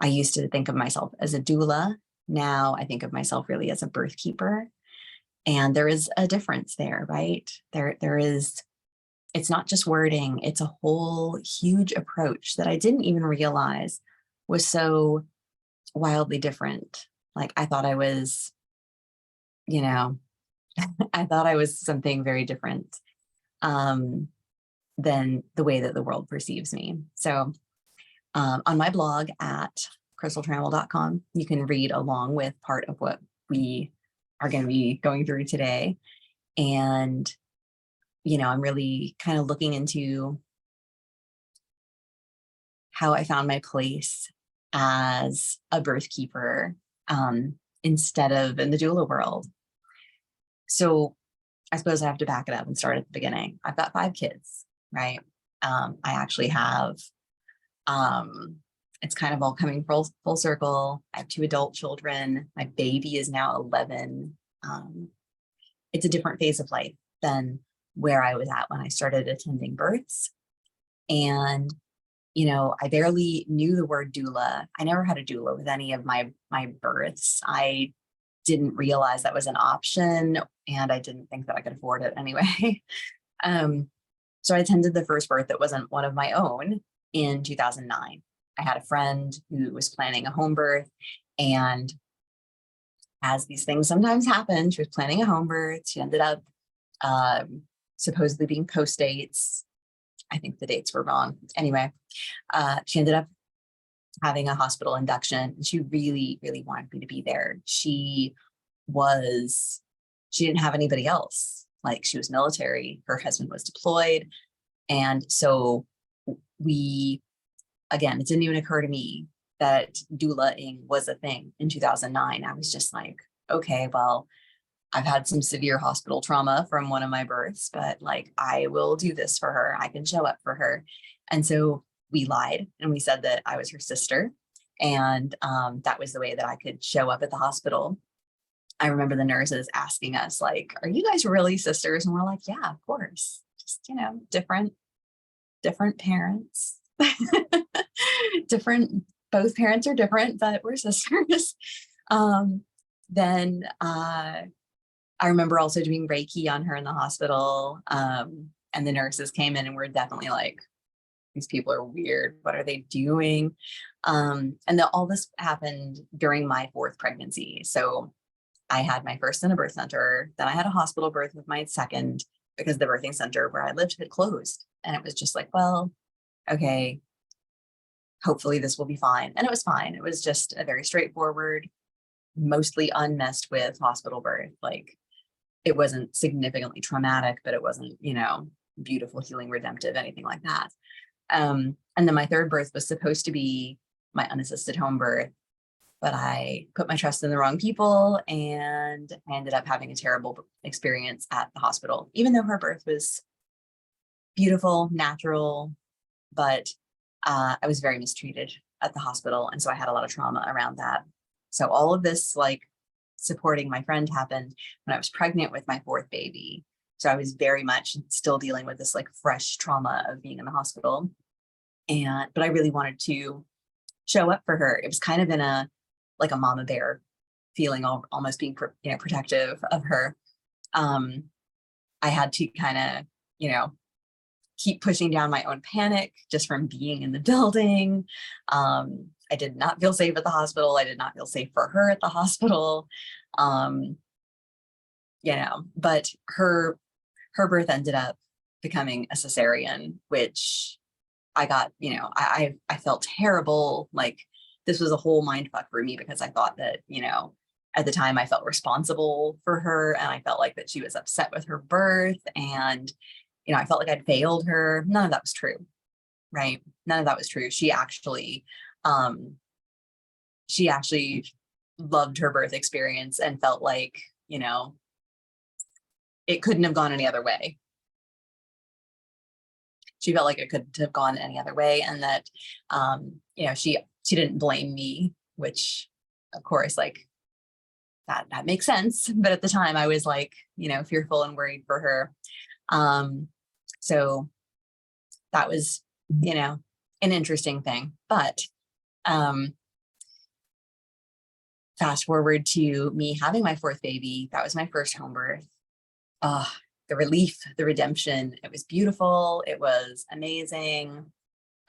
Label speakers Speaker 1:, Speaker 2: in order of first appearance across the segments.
Speaker 1: I used to think of myself as a doula. Now I think of myself really as a birth keeper. And there is a difference there, right? There is, it's not just wording, it's a whole huge approach that I didn't even realize was so wildly different. Like I thought I was, you know, I thought I was something very different than the way that the world perceives me. So on my blog at crystaltrammel.com, you can read along with part of what we are going to be going through today. And, you know, I'm really kind of looking into how I found my place as a birth keeper instead of in the doula world. So I suppose I have to back it up and start at the beginning. I've got 5 kids, right? I actually have, it's kind of all coming full circle. I have 2 adult children. My baby is now 11. It's a different phase of life than where I was at when I started attending births. And, you know, I barely knew the word doula. I never had a doula with any of my births. I didn't realize that was an option, and I didn't think that I could afford it anyway. So I attended the first birth that wasn't one of my own in 2009. I had a friend who was planning a home birth, and as these things sometimes happen, she was planning a home birth. She ended up supposedly being post dates. I think the dates were wrong. Anyway, she ended up having a hospital induction, and she really, really wanted me to be there. She didn't have anybody else. Like, she was military, her husband was deployed. And so again, it didn't even occur to me that doulaing was a thing in 2009. I was just like, okay, well, I've had some severe hospital trauma from one of my births, but like, I will do this for her. I can show up for her. And so we lied and we said that I was her sister. And that was the way that I could show up at the hospital. I remember the nurses asking us, like, are you guys really sisters? And we're like, yeah, of course. Just, you know, different parents. Both parents are different, but we're sisters. Then I remember also doing Reiki on her in the hospital. And the nurses came in and were definitely like, these people are weird. What are they doing? And all this happened during my 4th pregnancy. So I had my first in a birth center. Then I had a hospital birth with my second, because the birthing center where I lived had closed. And it was just like, well, okay, hopefully this will be fine. And it was fine. It was just a very straightforward, mostly unmessed with hospital birth. Like, it wasn't significantly traumatic, but it wasn't, you know, beautiful, healing, redemptive, anything like that. And then my 3rd birth was supposed to be my unassisted home birth, but I put my trust in the wrong people, and I ended up having a terrible experience at the hospital, even though her birth was beautiful, natural, but I was very mistreated at the hospital. And so I had a lot of trauma around that. So all of this, like, supporting my friend, happened when I was pregnant with my 4th baby. So I was very much still dealing with this like fresh trauma of being in the hospital. But I really wanted to show up for her. It was kind of in a mama bear feeling, almost being protective of her. I had to kind of, you know, keep pushing down my own panic just from being in the building. I did not feel safe at the hospital. I did not feel safe for her at the hospital. You know, but her birth ended up becoming a cesarean, which I got, you know, I felt terrible. Like, this was a whole mind fuck for me, because I thought that, you know, at the time I felt responsible for her, and I felt like that she was upset with her birth, and, you know, I felt like I'd failed her. None of that was true, right? None of that was true. She actually loved her birth experience and felt like, you know, it couldn't have gone any other way. She felt like it couldn't have gone any other way, and that, you know, she didn't blame me, which, of course, like, that makes sense. But at the time I was like, you know, fearful and worried for her. So that was, you know, an interesting thing. But fast forward to me having my fourth baby. That was my first home birth. The relief, the redemption, it was beautiful. It was amazing.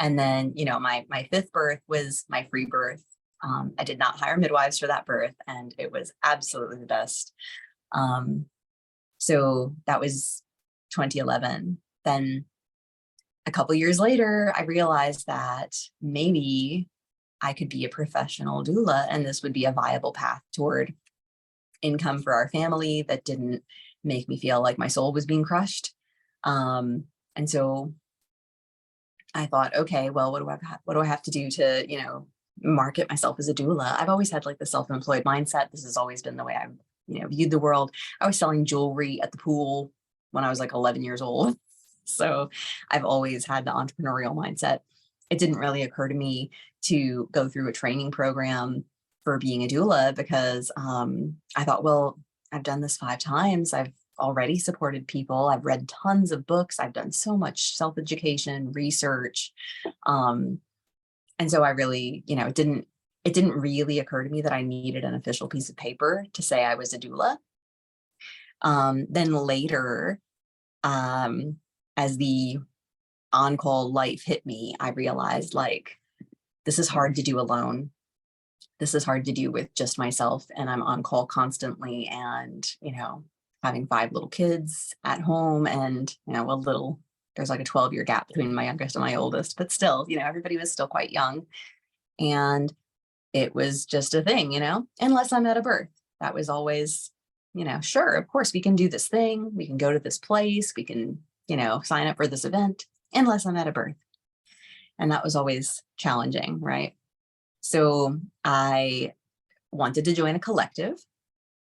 Speaker 1: And then, you know, my fifth birth was my free birth. I did not hire midwives for that birth, and it was absolutely the best. So that was 2011. Then a couple years later, I realized that maybe I could be a professional doula, and this would be a viable path toward income for our family that didn't make me feel like my soul was being crushed. And so I thought, okay, well, what do I have to do to, you know, market myself as a doula? I've always had like the self-employed mindset. This has always been the way I've, you know, viewed the world. I was selling jewelry at the pool when I was like 11 years old. So I've always had the entrepreneurial mindset. It didn't really occur to me to go through a training program for being a doula because I thought, well, I've done this 5 times. I've already supported people. I've read tons of books. I've done so much self-education, research. And so I really, you know, it didn't really occur to me that I needed an official piece of paper to say I was a doula. Then later, as the on-call life hit me, I realized like, this is hard to do alone. This is hard to do with just myself, and I'm on call constantly, and, you know, having 5 little kids at home, and, you know, there's like a 12-year gap between my youngest and my oldest, but still, you know, everybody was still quite young. And it was just a thing, you know, unless I'm at a birth. That was always, you know, sure, of course, we can do this thing. We can go to this place. We can, you know, sign up for this event, unless I'm at a birth. And that was always challenging, right? So I wanted to join a collective,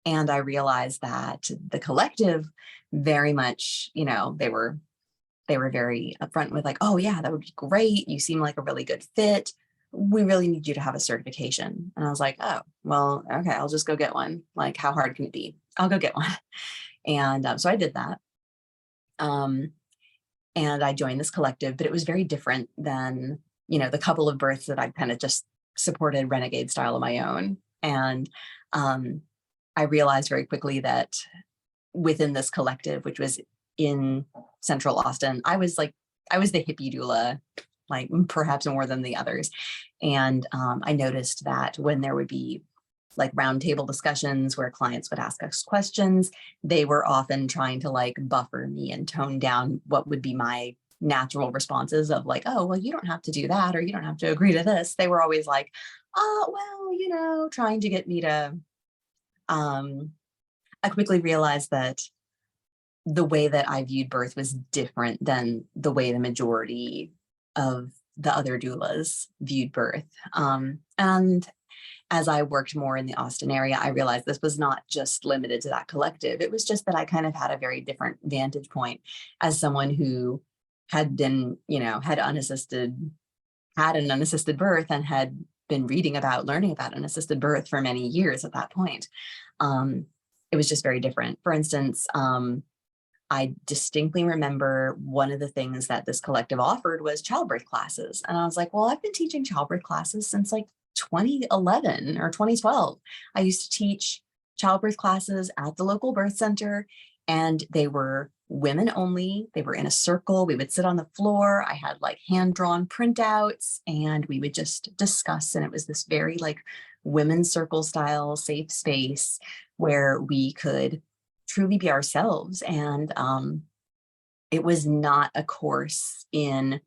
Speaker 1: and I realized that the collective very much, you know, they were very upfront with like, oh yeah, that would be great. You seem like a really good fit. We really need you to have a certification. And I was like, oh, well, okay, I'll just go get one. Like, how hard can it be? I'll go get one. And so I did that. And I joined this collective, but it was very different than, you know, the couple of births that I kind of just supported renegade style of my own. And I realized very quickly that within this collective, which was in Central Austin, I was the hippie doula, like perhaps more than the others. And I noticed that when there would be like roundtable discussions where clients would ask us questions, they were often trying to like buffer me and tone down what would be my natural responses of like, oh, well, you don't have to do that, or you don't have to agree to this. They were always like, oh, well, you know, trying to get me to, I quickly realized that the way that I viewed birth was different than the way the majority of the other doulas viewed birth. And as I worked more in the Austin area, I realized this was not just limited to that collective. It was just that I kind of had a very different vantage point as someone who had been, you know, had an unassisted birth and had been learning about unassisted birth for many years at that point. It was just very different. For instance, I distinctly remember one of the things that this collective offered was childbirth classes. And I was like, well, I've been teaching childbirth classes since like 2011 or 2012. I used to teach childbirth classes at the local birth center, and they were women only. They were in a circle. We would sit on the floor. I had like hand-drawn printouts, and we would just discuss. And it was this very like women's circle style safe space where we could truly be ourselves. And it was not a course in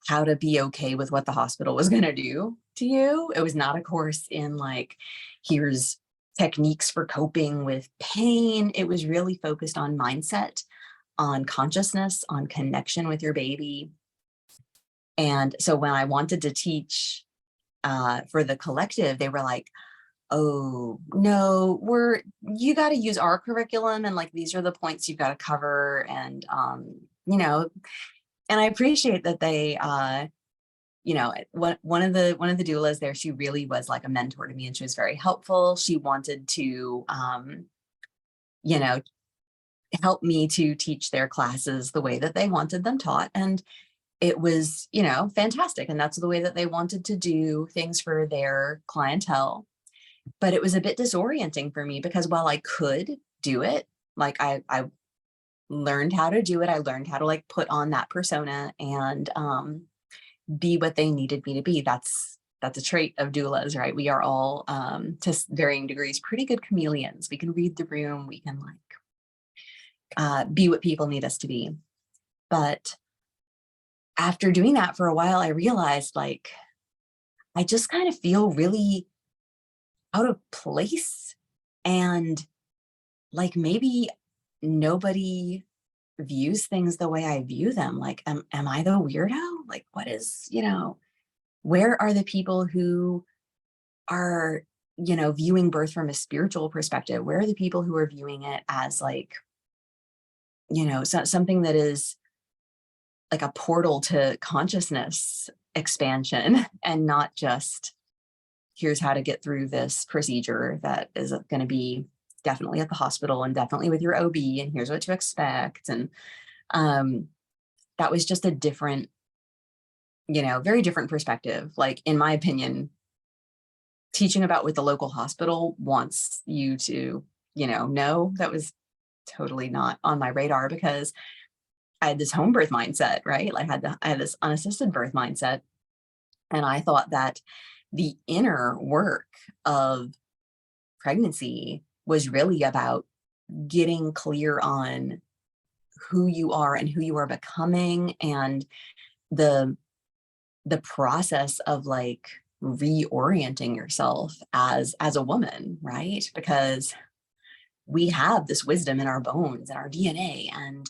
Speaker 1: how to be okay with what the hospital was going to do to you. It was not a course in like, here's techniques for coping with pain. It was really focused on mindset, on consciousness, on connection with your baby. And so when I wanted to teach for the collective, they were like, oh no, you got to use our curriculum, and like these are the points you've got to cover. And you know, and I appreciate that they you know, one of the doulas there, she really was like a mentor to me, and she was very helpful. She wanted to you know, help me to teach their classes the way that they wanted them taught. And it was, you know, fantastic. And that's the way that they wanted to do things for their clientele. But it was a bit disorienting for me because while I could do it, like I learned how to do it. I learned how to like put on that persona and be what they needed me to be. That's a trait of doulas, right? We are all to varying degrees pretty good chameleons. We can read the room. We can like be what people need us to be. But after doing that for a while, I realized like I just kind of feel really out of place, and like maybe nobody views things the way I view them. Like, am I the weirdo? Like, what is, where are the people who are, viewing birth from a spiritual perspective? Where are the people who are viewing it as like, something that is like a portal to consciousness expansion and not just here's how to get through this procedure that is going to be definitely at the hospital and definitely with your OB, and here's what to expect. And that was just a different, very different perspective. Like, in my opinion, teaching about what the local hospital wants you to, know, that was totally not on my radar because I had this home birth mindset, right? Like I had this unassisted birth mindset. And I thought that the inner work of pregnancy was really about getting clear on who you are and who you are becoming, and the process of like reorienting yourself as a woman, right? Because we have this wisdom in our bones and our DNA, and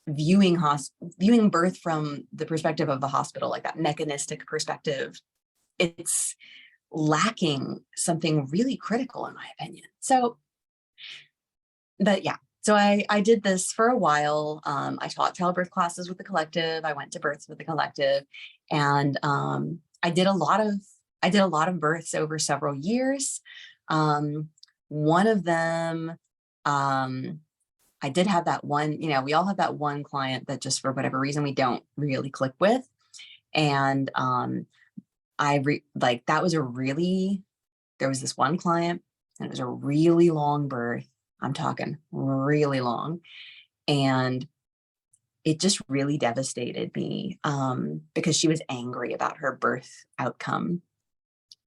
Speaker 1: viewing birth from the perspective of the hospital, like that mechanistic perspective, it's lacking something really critical in my opinion. So, but yeah, so I did this for a while. I taught childbirth classes with the collective. I went to births with the collective, and I did a lot of births over several years. One of them, I did have that one, we all have that one client that just for whatever reason we don't really click with. And there was this one client, and it was a really long birth. I'm talking really long. And it just really devastated me because she was angry about her birth outcome.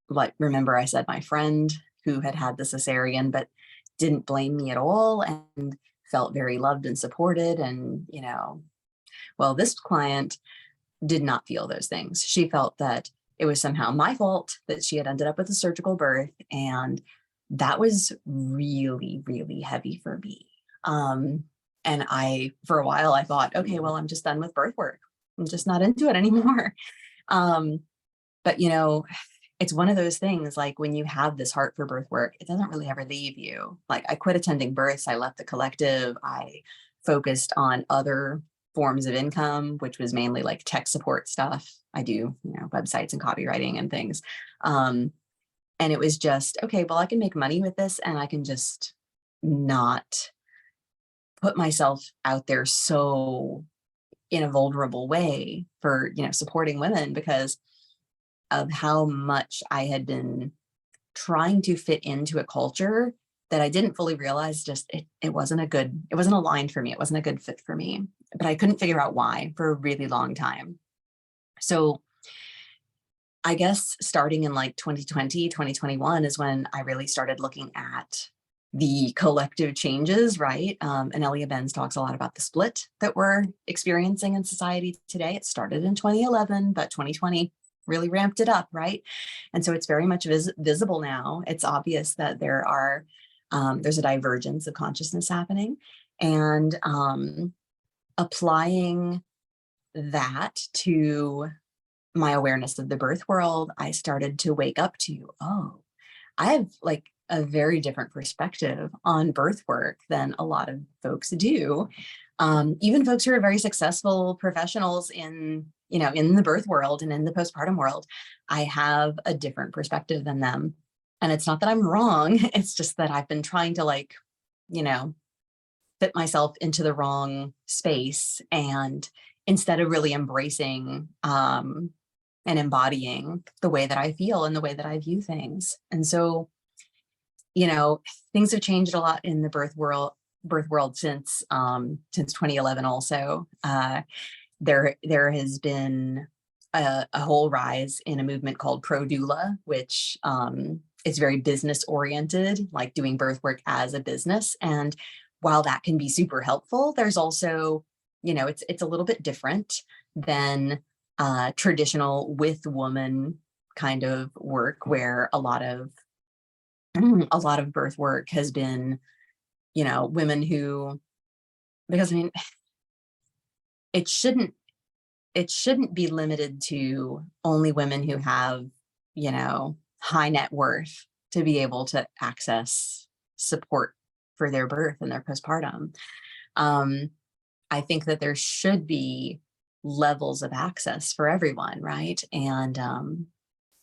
Speaker 1: Like, remember I said my friend who had the cesarean, but didn't blame me at all and felt very loved and supported. And, well, this client did not feel those things. She felt that it was somehow my fault that she had ended up with a surgical birth. And that was really, really heavy for me. And for a while, I thought, okay, well, I'm just done with birth work. I'm just not into it anymore. But, it's one of those things, like when you have this heart for birth work, it doesn't really ever leave you. Like, I quit attending births. I left the collective. I focused on other forms of income, which was mainly like tech support stuff. I do, websites and copywriting and things. And it was just, okay, well, I can make money with this, and I can just not put myself out there so in a vulnerable way for, supporting women, because of how much I had been trying to fit into a culture that I didn't fully realize it wasn't aligned for me. It wasn't a good fit for me, but I couldn't figure out why for a really long time. So I guess starting in like 2020, 2021 is when I really started looking at the collective changes, right? And Elia Benz talks a lot about the split that we're experiencing in society today. It started in 2011, but 2020 really ramped it up, right? And so it's very much visible now. It's obvious that there's a divergence of consciousness happening, and applying that to my awareness of the birth world, I started to wake up to, oh, I have like a very different perspective on birth work than a lot of folks do. Even folks who are very successful professionals in the birth world and in the postpartum world, I have a different perspective than them. And it's not that I'm wrong. It's just that I've been trying to fit myself into the wrong space. And instead of really embracing and embodying the way that I feel and the way that I view things. And so, you know, things have changed a lot in the birth world since 2011 also. There has been a whole rise in a movement called pro doula, which is very business oriented, like doing birth work as a business. And while that can be super helpful, there's also, you know, it's a little bit different than traditional with woman kind of work, where a lot of birth work has been, you know, women who, because I mean, it shouldn't be limited to only women who have, you know, high net worth to be able to access support for their birth and their postpartum. I think that there should be levels of access for everyone, right? And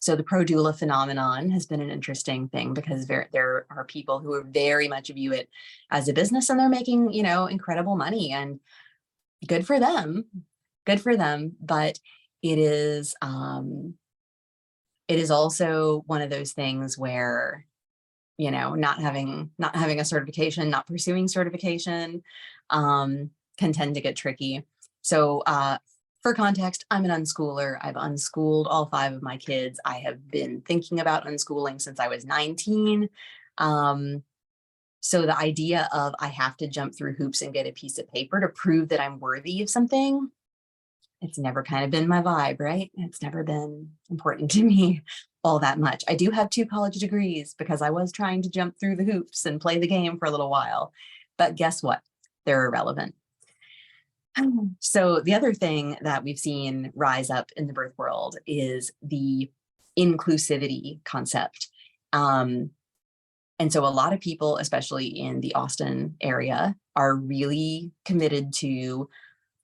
Speaker 1: so the pro doula phenomenon has been an interesting thing, because there are people who are very much view it as a business, and they're making, you know, incredible money, and good for them. But it is also one of those things where, you know, not having a certification, not pursuing certification, can tend to get tricky. So for context, I'm an unschooler. I've unschooled all 5 of my kids. I have been thinking about unschooling since I was 19. So the idea of I have to jump through hoops and get a piece of paper to prove that I'm worthy of something, it's never kind of been my vibe, right? It's never been important to me all that much. I do have 2 college degrees because I was trying to jump through the hoops and play the game for a little while. But guess what? They're irrelevant. So the other thing that we've seen rise up in the birth world is the inclusivity concept. And so a lot of people, especially in the Austin area, are really committed to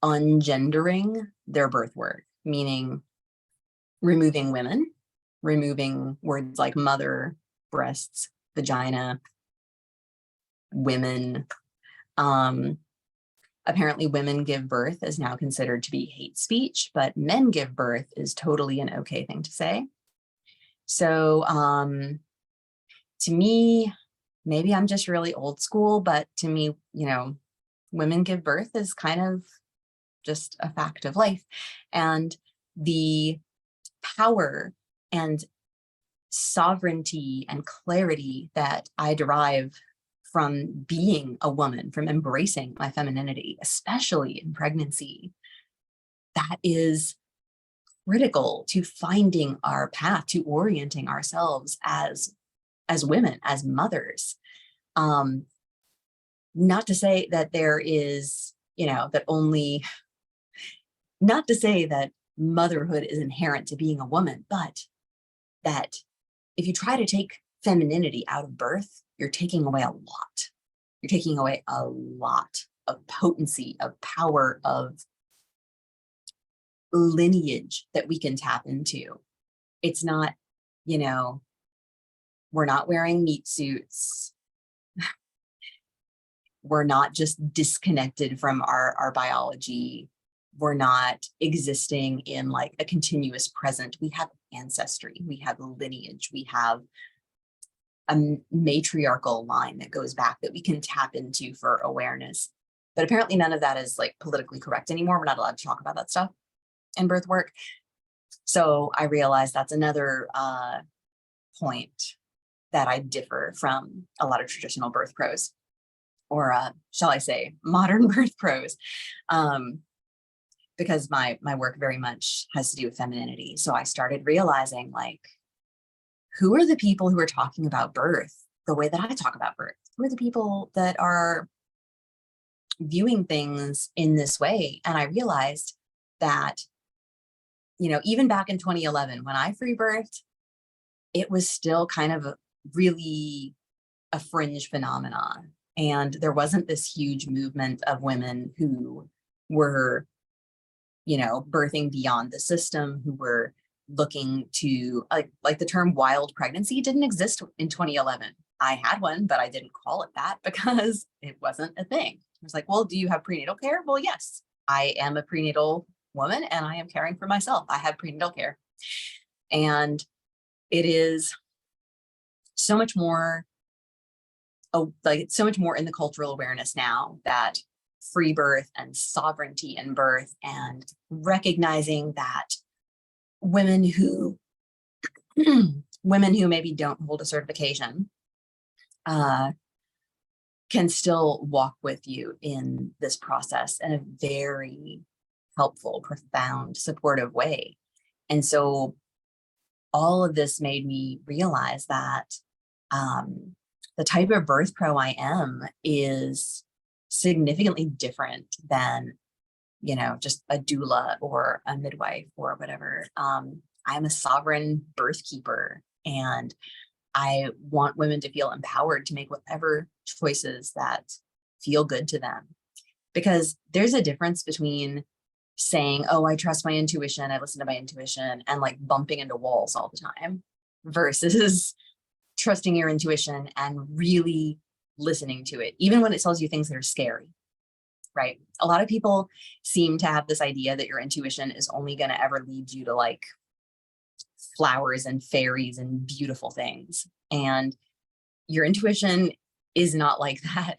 Speaker 1: ungendering their birth work, meaning removing women, removing words like mother, breasts, vagina, women. Apparently women give birth is now considered to be hate speech, but men give birth is totally an okay thing to say. So to me, maybe I'm just really old school, but to me, you know, women give birth is kind of just a fact of life. And the power and sovereignty and clarity that I derive from being a woman, from embracing my femininity, especially in pregnancy, that is critical to finding our path, to orienting ourselves as women, as mothers. Not to say that there is, you know, not to say that motherhood is inherent to being a woman, but that if you try to take femininity out of birth, you're taking away a lot. You're taking away a lot of potency, of power, of lineage that we can tap into. It's not, you know, we're not wearing meat suits. We're not just disconnected from our biology. We're not existing in like a continuous present. We have ancestry, we have lineage, we have a matriarchal line that goes back that we can tap into for awareness. But apparently none of that is like politically correct anymore. We're not allowed to talk about that stuff in birth work. So I realized that's another point that I differ from a lot of traditional birth pros, or shall I say modern birth pros, because my work very much has to do with femininity. So I started realizing, like, who are the people who are talking about birth the way that I talk about birth? Who are the people that are viewing things in this way? And I realized that, you know, even back in 2011, when I free birthed, it was still kind of really a fringe phenomenon. And there wasn't this huge movement of women who were, you know, birthing beyond the system, who were looking to, like the term wild pregnancy didn't exist in 2011. I had one, but I didn't call it that because it wasn't a thing. I was like, well, do you have prenatal care? Well, yes, I am a prenatal woman and I am caring for myself. I have prenatal care. And it is so much more, like it's so much more in the cultural awareness now, that free birth and sovereignty in birth, and recognizing that women who women who maybe don't hold a certification can still walk with you in this process in a very helpful, profound, supportive way. And so all of this made me realize that the type of birth pro I am is significantly different than, you know, just a doula or a midwife or whatever. I'm a sovereign birth keeper, and I want women to feel empowered to make whatever choices that feel good to them. Because there's a difference between saying, oh, I trust my intuition, I listen to my intuition, and like bumping into walls all the time, versus trusting your intuition and really listening to it, even when it tells you things that are scary, right? A lot of people seem to have this idea that your intuition is only going to ever lead you to like flowers and fairies and beautiful things. And your intuition is not like that.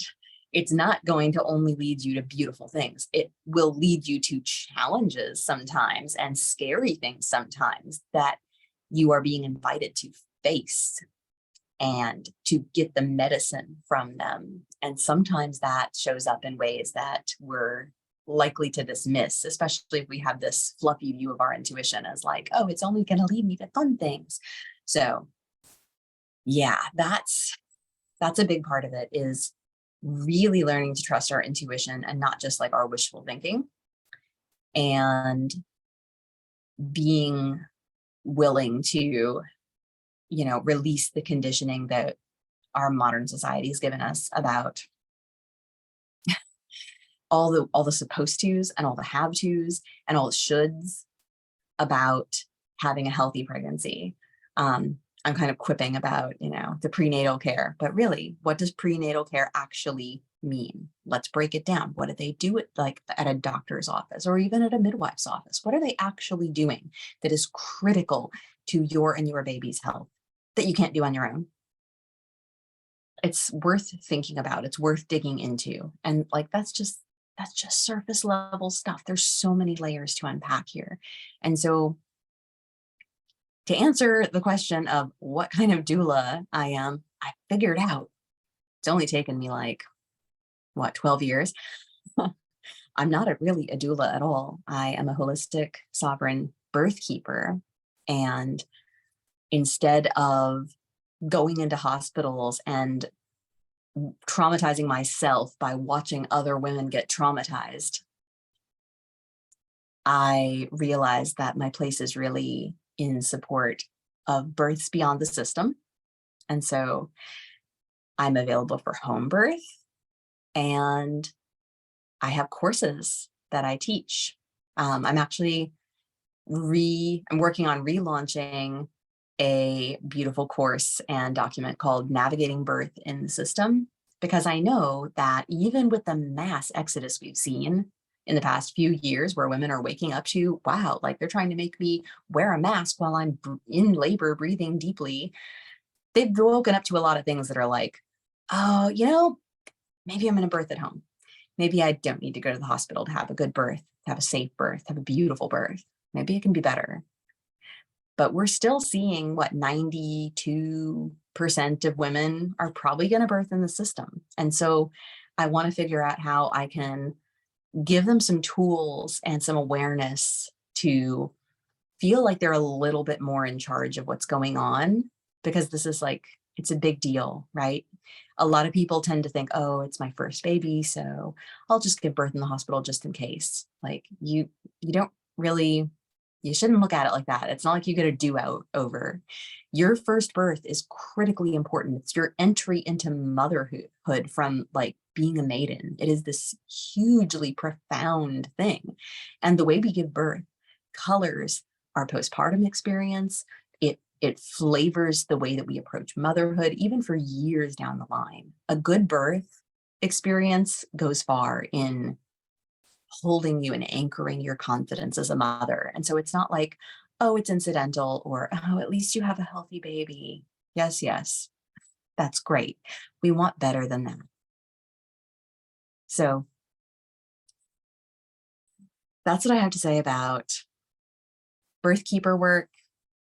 Speaker 1: It's not going to only lead you to beautiful things. It will lead you to challenges sometimes and scary things sometimes that you are being invited to face and to get the medicine from them. And sometimes that shows up in ways that we're likely to dismiss, especially if we have this fluffy view of our intuition as like, oh, it's only going to lead me to fun things. So yeah, that's a big part of it, is really learning to trust our intuition and not just like our wishful thinking, and being willing to, you know, release the conditioning that our modern society has given us about all the supposed tos and all the have tos and all the shoulds about having a healthy pregnancy. I'm kind of quipping about, you know, the prenatal care, but really, what does prenatal care actually mean? Let's break it down. What do they do at a doctor's office or even at a midwife's office? What are they actually doing that is critical to your and your baby's health that you can't do on your own? It's worth thinking about. It's worth digging into. And like, that's just surface level stuff. There's so many layers to unpack here. And so to answer the question of what kind of doula I am, I figured out. It's only taken me like, 12 years? I'm not really a doula at all. I am a holistic, sovereign birth keeper. And instead of going into hospitals and traumatizing myself by watching other women get traumatized, I realized that my place is really in support of births beyond the system. And so I'm available for home birth, and I have courses that I teach. I'm actually I'm working on relaunching a beautiful course and document called Navigating Birth in the System, because I know that even with the mass exodus we've seen in the past few years, where women are waking up to, wow, like they're trying to make me wear a mask while I'm in labor, breathing deeply. They've woken up to a lot of things that are like, oh, you know, maybe I'm going to birth at home. Maybe I don't need to go to the hospital to have a good birth, to have a safe birth, to have a beautiful birth. Maybe it can be better. But we're still seeing what 92% of women are probably going to birth in the system. And so I want to figure out how I can give them some tools and some awareness to feel like they're a little bit more in charge of what's going on, because this is like, it's a big deal, right? A lot of people tend to think, oh, it's my first baby, so I'll just give birth in the hospital just in case. Like you don't really, you shouldn't look at it like that. It's not like you get a do-over. Your first birth is critically important. It's your entry into motherhood from like being a maiden. It is this hugely profound thing. And the way we give birth colors our postpartum experience. It flavors the way that we approach motherhood, even for years down the line. A good birth experience goes far in holding you and anchoring your confidence as a mother. And so it's not like, oh, it's incidental, or, oh, at least you have a healthy baby. Yes, yes, that's great. We want better than that. So that's what I have to say about birthkeeper work,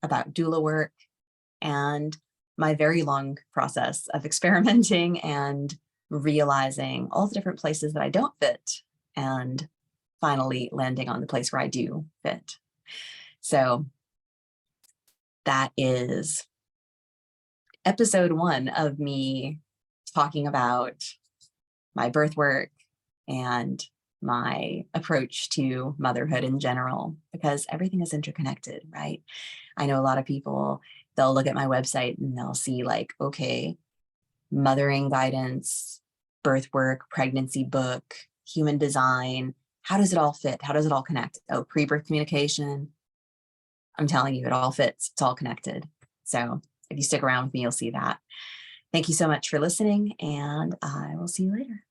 Speaker 1: about doula work, and my very long process of experimenting and realizing all the different places that I don't fit, and finally landing on the place where I do fit. So that is episode 1 of me talking about my birth work and my approach to motherhood in general, because everything is interconnected, right? I know a lot of people, they'll look at my website and they'll see like, okay, mothering guidance, birth work, pregnancy book, human design. How does it all fit? How does it all connect? Oh, pre-birth communication. I'm telling you, it all fits. It's all connected. So if you stick around with me, you'll see that. Thank you so much for listening, and I will see you later.